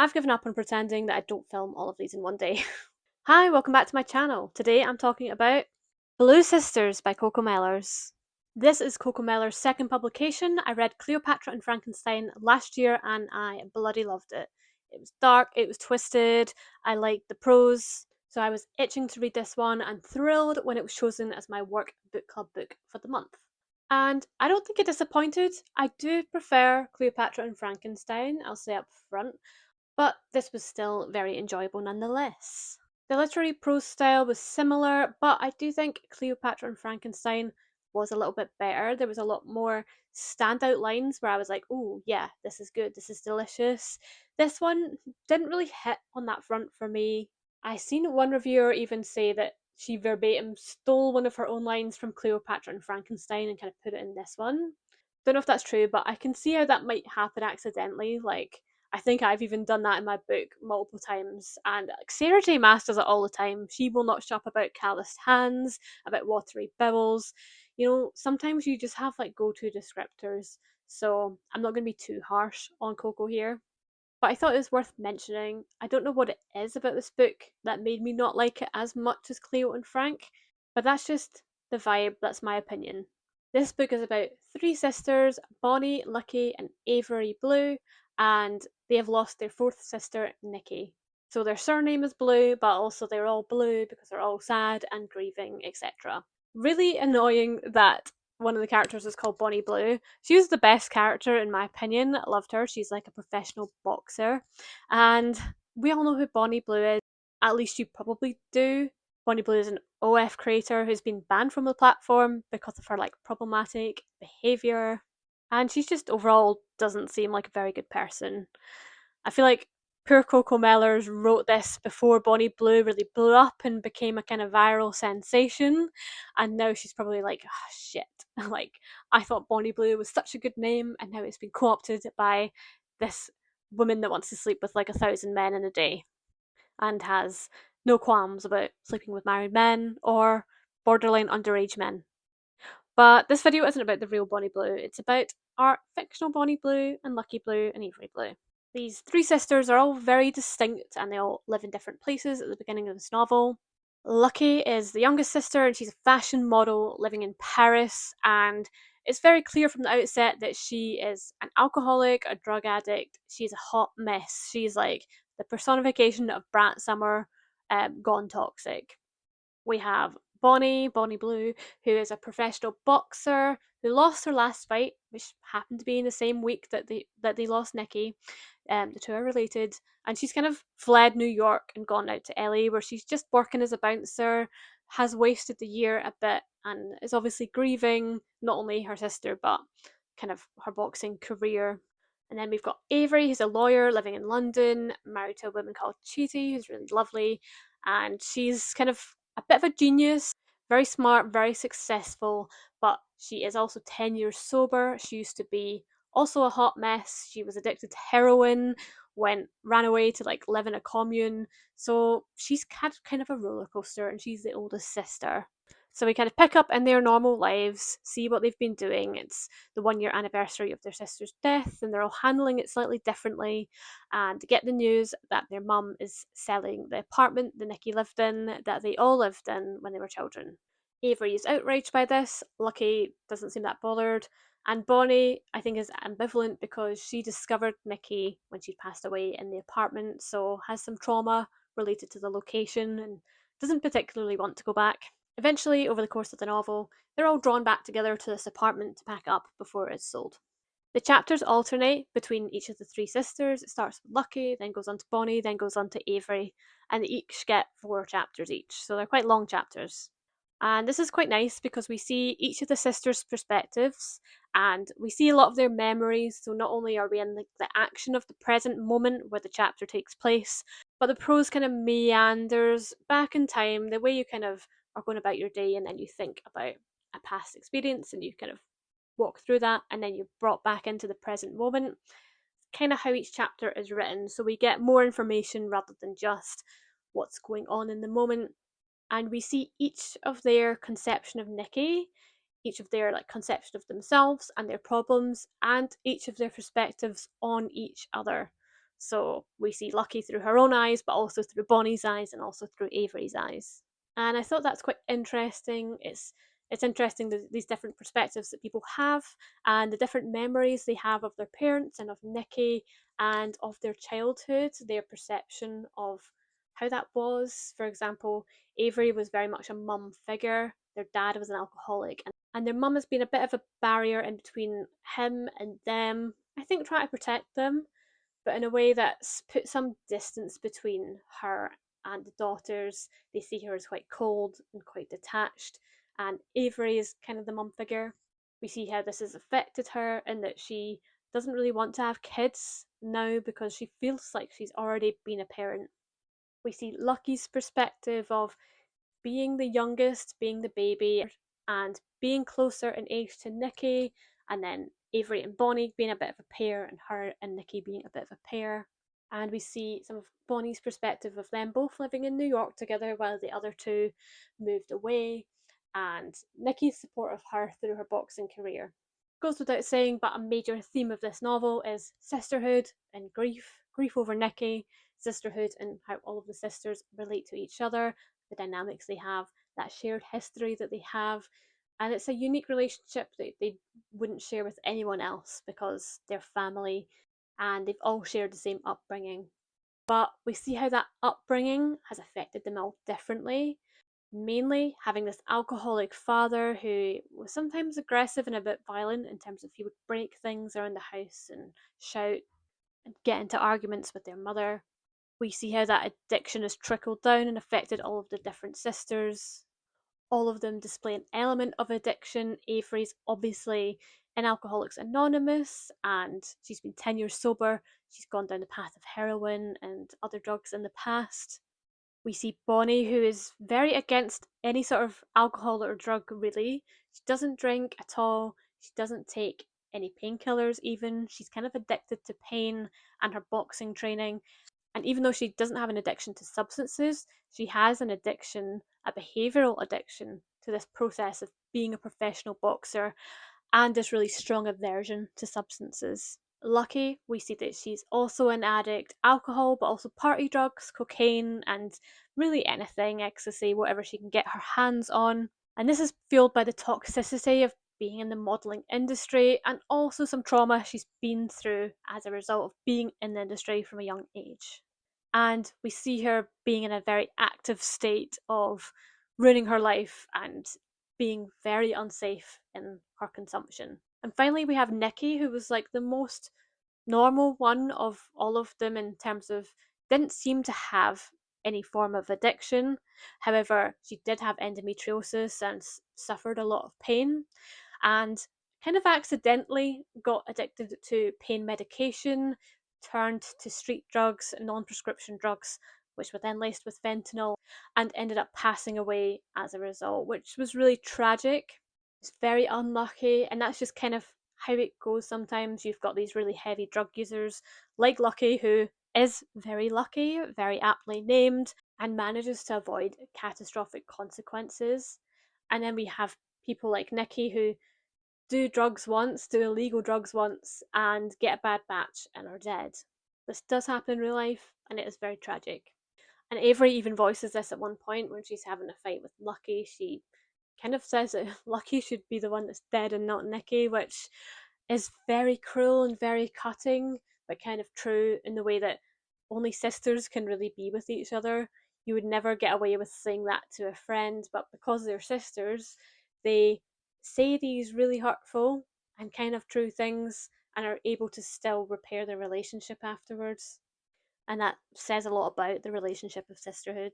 I've given up on pretending that I don't film all of these in one day. Hi, welcome back to my channel. Today I'm talking about Blue Sisters by Coco Mellors. This is Coco Mellors' second publication. I read Cleopatra and Frankenstein last year and I bloody loved it. It was dark, it was twisted, I liked the prose, so I was itching to read this one and thrilled when it was chosen as my work book club book for the month. And I don't think it disappointed. I do prefer Cleopatra and Frankenstein, I'll say up front, but this was still very enjoyable nonetheless. The literary prose style was similar, but I do think Cleopatra and Frankenstein was a little bit better. There was a lot more standout lines where I was like, oh, yeah, this is good, this is delicious. This one didn't really hit on that front for me. I seen one reviewer even say that she verbatim stole one of her own lines from Cleopatra and Frankenstein and kind of put it in this one. Don't know if that's true, but I can see how that might happen accidentally. Like, I think I've even done that in my book multiple times. And Sarah J. Maas does it all the time. She will not shop about calloused hands, about watery bowels. You know, sometimes you just have like go to descriptors. So I'm not going to be too harsh on Coco here. But I thought it was worth mentioning. I don't know what it is about this book that made me not like it as much as Cleo and Frank, but that's just the vibe, that's my opinion. This book is about three sisters, Bonnie, Lucky, and Avery Blue, and they have lost their fourth sister, Nikki. So their surname is Blue, but also they're all blue because they're all sad and grieving, etc. Really annoying that one of the characters is called Bonnie Blue. She was the best character in my opinion. I loved her. She's like a professional boxer. And we all know who Bonnie Blue is. At least you probably do. Bonnie Blue is an OF creator who's been banned from the platform because of her like problematic behaviour. And she's just overall doesn't seem like a very good person. I feel like poor Coco Mellors wrote this before Bonnie Blue really blew up and became a kind of viral sensation, and now she's probably like, oh, shit, like I thought Bonnie Blue was such a good name, and now it's been co-opted by this woman that wants to sleep with like 1,000 men in a day, and has no qualms about sleeping with married men or borderline underage men. But this video isn't about the real Bonnie Blue, it's about our fictional Bonnie Blue and Lucky Blue and Avery Blue. These three sisters are all very distinct and they all live in different places at the beginning of this novel. Lucky is the youngest sister and she's a fashion model living in Paris, and it's very clear from the outset that she is an alcoholic, a drug addict, she's a hot mess. She's like the personification of Brat Summer gone toxic. We have Bonnie Blue, who is a professional boxer who lost her last fight, which happened to be in the same week that they lost Nikki. The two are related, and she's kind of fled New York and gone out to LA, where she's just working as a bouncer, has wasted the year a bit, and is obviously grieving not only her sister but kind of her boxing career. And then we've got Avery, who's a lawyer living in London, married to a woman called Cheaty, who's really lovely, and she's kind of a bit of a genius, very smart, very successful, but she is also 10 years sober. She used to be also a hot mess. She was addicted to heroin, ran away to like live in a commune. So she's had kind of a roller coaster, and she's the oldest sister. So we kind of pick up in their normal lives, see what they've been doing. It's the 1 year anniversary of their sister's death, and they're all handling it slightly differently. And get the news that their mum is selling the apartment that Nikki lived in, that they all lived in when they were children. Avery is outraged by this. Lucky doesn't seem that bothered. And Bonnie, I think, is ambivalent because she discovered Nikki when she'd passed away in the apartment, so has some trauma related to the location and doesn't particularly want to go back. Eventually, over the course of the novel, they're all drawn back together to this apartment to pack up before it's sold. The chapters alternate between each of the three sisters. It starts with Lucky, then goes on to Bonnie, then goes on to Avery, and they each get 4 chapters each, so they're quite long chapters. And this is quite nice because we see each of the sisters' perspectives and we see a lot of their memories. So not only are we in the action of the present moment where the chapter takes place, but the prose kind of meanders back in time, the way you kind of are going about your day and then you think about a past experience and you kind of walk through that and then you're brought back into the present moment. Kind of how each chapter is written. So we get more information rather than just what's going on in the moment, and we see each of their conception of Nikki, each of their like conception of themselves and their problems, and each of their perspectives on each other. So we see Lucky through her own eyes, but also through Bonnie's eyes and also through Avery's eyes. And I thought that's quite interesting. It's interesting these different perspectives that people have and the different memories they have of their parents and of Nikki and of their childhood, their perception of how that was. For example, Avery was very much a mum figure. Their dad was an alcoholic, and their mum has been a bit of a barrier in between him and them. I think trying to protect them, but in a way that's put some distance between her and the daughters. They see her as quite cold and quite detached, and Avery is kind of the mum figure. We see how this has affected her and that she doesn't really want to have kids now because she feels like she's already been a parent. We see Lucky's perspective of being the youngest, being the baby, and being closer in age to Nikki, and then Avery and Bonnie being a bit of a pair, and her and Nikki being a bit of a pair. And we see some of Bonnie's perspective of them both living in New York together while the other two moved away, and Nikki's support of her through her boxing career. Goes without saying, but a major theme of this novel is sisterhood and grief over Nikki, sisterhood and how all of the sisters relate to each other, the dynamics they have, that shared history that they have. And it's a unique relationship that they wouldn't share with anyone else because they're family and they've all shared the same upbringing. But we see how that upbringing has affected them all differently. Mainly having this alcoholic father who was sometimes aggressive and a bit violent in terms of he would break things around the house and shout and get into arguments with their mother. We see how that addiction has trickled down and affected all of the different sisters. All of them display an element of addiction. Avery's obviously in Alcoholics Anonymous and she's been 10 years sober. She's gone down the path of heroin and other drugs in the past. We see Bonnie, who is very against any sort of alcohol or drug, really. She doesn't drink at all. She doesn't take any painkillers, even. She's kind of addicted to pain and her boxing training. And even though she doesn't have an addiction to substances, she has an addiction, a behavioural addiction to this process of being a professional boxer and this really strong aversion to substances. Lucky, we see that she's also an addict, alcohol, but also party drugs, cocaine, and really anything, ecstasy, whatever she can get her hands on. And this is fueled by the toxicity of being in the modelling industry and also some trauma she's been through as a result of being in the industry from a young age. And we see her being in a very active state of ruining her life and being very unsafe in her consumption. And finally, we have Nikki, who was like the most normal one of all of them in terms of didn't seem to have any form of addiction. However, she did have endometriosis and suffered a lot of pain and kind of accidentally got addicted to pain medication, turned to street drugs, non prescription drugs, which were then laced with fentanyl, and ended up passing away as a result, which was really tragic. It's very unlucky, and that's just kind of how it goes sometimes. You've got these really heavy drug users like Lucky, who is very lucky, very aptly named, and manages to avoid catastrophic consequences. And then we have people like Nikki who do drugs once, do illegal drugs once, and get a bad batch and are dead. This does happen in real life, and it is very tragic. And Avery even voices this at one point when she's having a fight with Lucky. She kind of says that Lucky should be the one that's dead and not Nikki, which is very cruel and very cutting, but kind of true in the way that only sisters can really be with each other. You would never get away with saying that to a friend, but because they're sisters, they say these really hurtful and kind of true things and are able to still repair their relationship afterwards. And that says a lot about the relationship of sisterhood.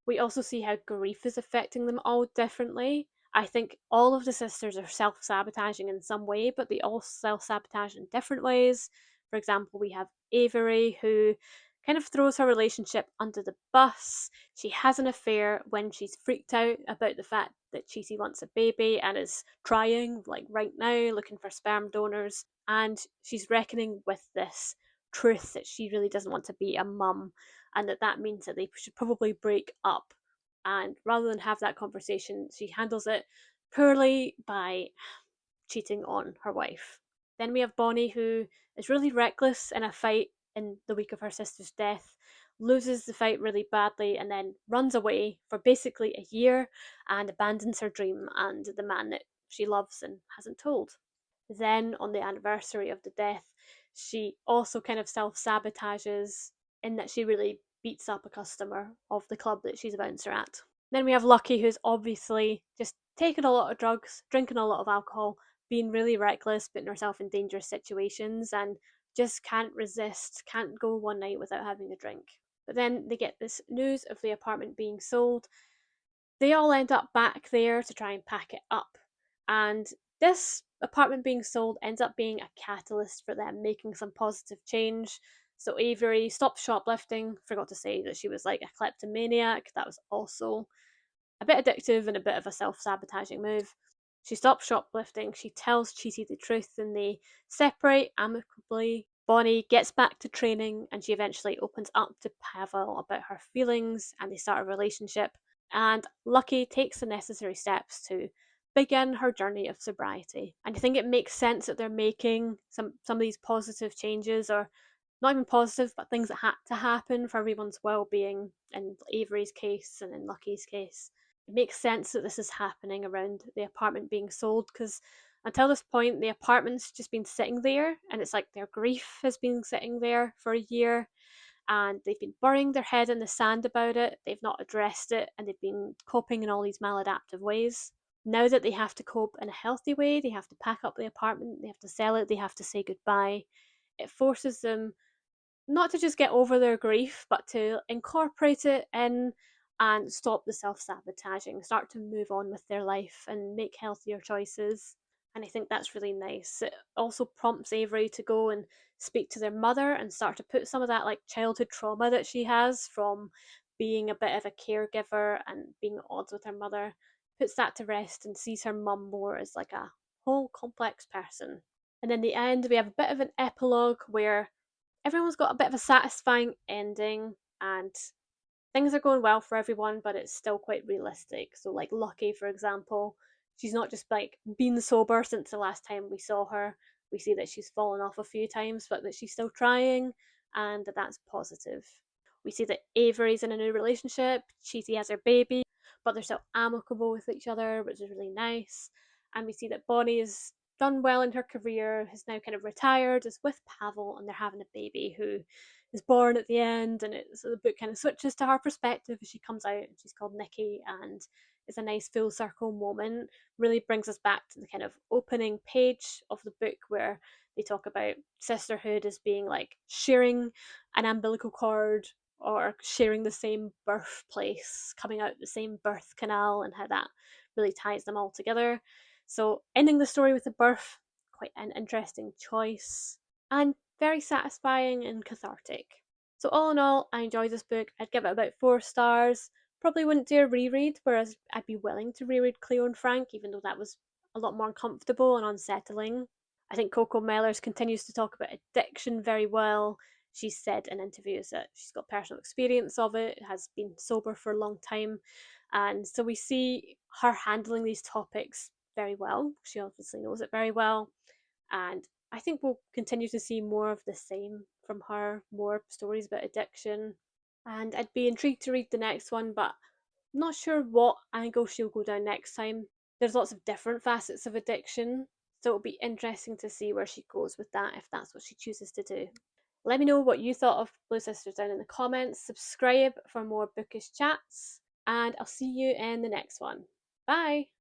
We also see how grief is affecting them all differently. I think all of the sisters are self sabotaging in some way, but they all self sabotage in different ways. For example, we have Avery, who kind of throws her relationship under the bus. She has an affair when she's freaked out about the fact that Cheesy wants a baby and is trying, like right now, looking for sperm donors. And she's reckoning with this truth that she really doesn't want to be a mum and that means that they should probably break up. And rather than have that conversation, she handles it poorly by cheating on her wife. Then we have Bonnie, who is really reckless in a fight in the week of her sister's death, loses the fight really badly, and then runs away for basically a year and abandons her dream and the man that she loves and hasn't told. Then, on the anniversary of the death, she also kind of self sabotages in that she really beats up a customer of the club that she's a bouncer at. Then we have Lucky, who's obviously just taking a lot of drugs, drinking a lot of alcohol, being really reckless, putting herself in dangerous situations, and just can't resist, can't go one night without having a drink. But then they get this news of the apartment being sold. They all end up back there to try and pack it up. And this apartment being sold ends up being a catalyst for them making some positive change. So Avery stopped shoplifting, forgot to say that she was like a kleptomaniac. That was also a bit addictive and a bit of a self sabotaging move. She stops shoplifting, she tells Cheaty the truth, and they separate amicably. Bonnie gets back to training and she eventually opens up to Pavel about her feelings and they start a relationship. And Lucky takes the necessary steps to begin her journey of sobriety. And I think it makes sense that they're making some of these positive changes, or not even positive, but things that had to happen for everyone's well-being in Avery's case and in Lucky's case. It makes sense that this is happening around the apartment being sold, because until this point the apartment's just been sitting there and it's like their grief has been sitting there for a year and they've been burying their head in the sand about it, they've not addressed it, and they've been coping in all these maladaptive ways. Now that they have to cope in a healthy way, they have to pack up the apartment, they have to sell it, they have to say goodbye. It forces them not to just get over their grief, but to incorporate it in and stop the self sabotaging, start to move on with their life and make healthier choices. And I think that's really nice. It also prompts Avery to go and speak to their mother and start to put some of that like childhood trauma that she has from being a bit of a caregiver and being at odds with her mother, puts that to rest and sees her mum more as like a whole complex person. And in the end, we have a bit of an epilogue where everyone's got a bit of a satisfying ending and things are going well for everyone, but it's still quite realistic. So, like Lucky, for example, she's not just like been sober since the last time we saw her. We see that she's fallen off a few times, but that she's still trying, and that's positive. We see that Avery's in a new relationship, Cheaty has her baby, but they're still amicable with each other, which is really nice. And we see that Bonnie has done well in her career, has now kind of retired, is with Pavel, and they're having a baby who is born at the end, and so the book kind of switches to her perspective as she comes out, and she's called Nikki, and it's a nice full circle moment. Really brings us back to the kind of opening page of the book where they talk about sisterhood as being like sharing an umbilical cord or sharing the same birthplace, coming out the same birth canal, and how that really ties them all together. So ending the story with a birth, quite an interesting choice, and very satisfying and cathartic. So all in all, I enjoyed this book. I'd give it about 4 stars. Probably wouldn't do a reread, whereas I'd be willing to reread Cleo and Frank, even though that was a lot more uncomfortable and unsettling. I think Coco Mellors continues to talk about addiction very well. She's said in interviews that she's got personal experience of it, has been sober for a long time, and so we see her handling these topics very well. She obviously knows it very well, and I think we'll continue to see more of the same from her, more stories about addiction. And I'd be intrigued to read the next one, but I'm not sure what angle she'll go down next time. There's lots of different facets of addiction, so it'll be interesting to see where she goes with that, if that's what she chooses to do. Let me know what you thought of Blue Sisters down in the comments. Subscribe for more bookish chats, and I'll see you in the next one. Bye!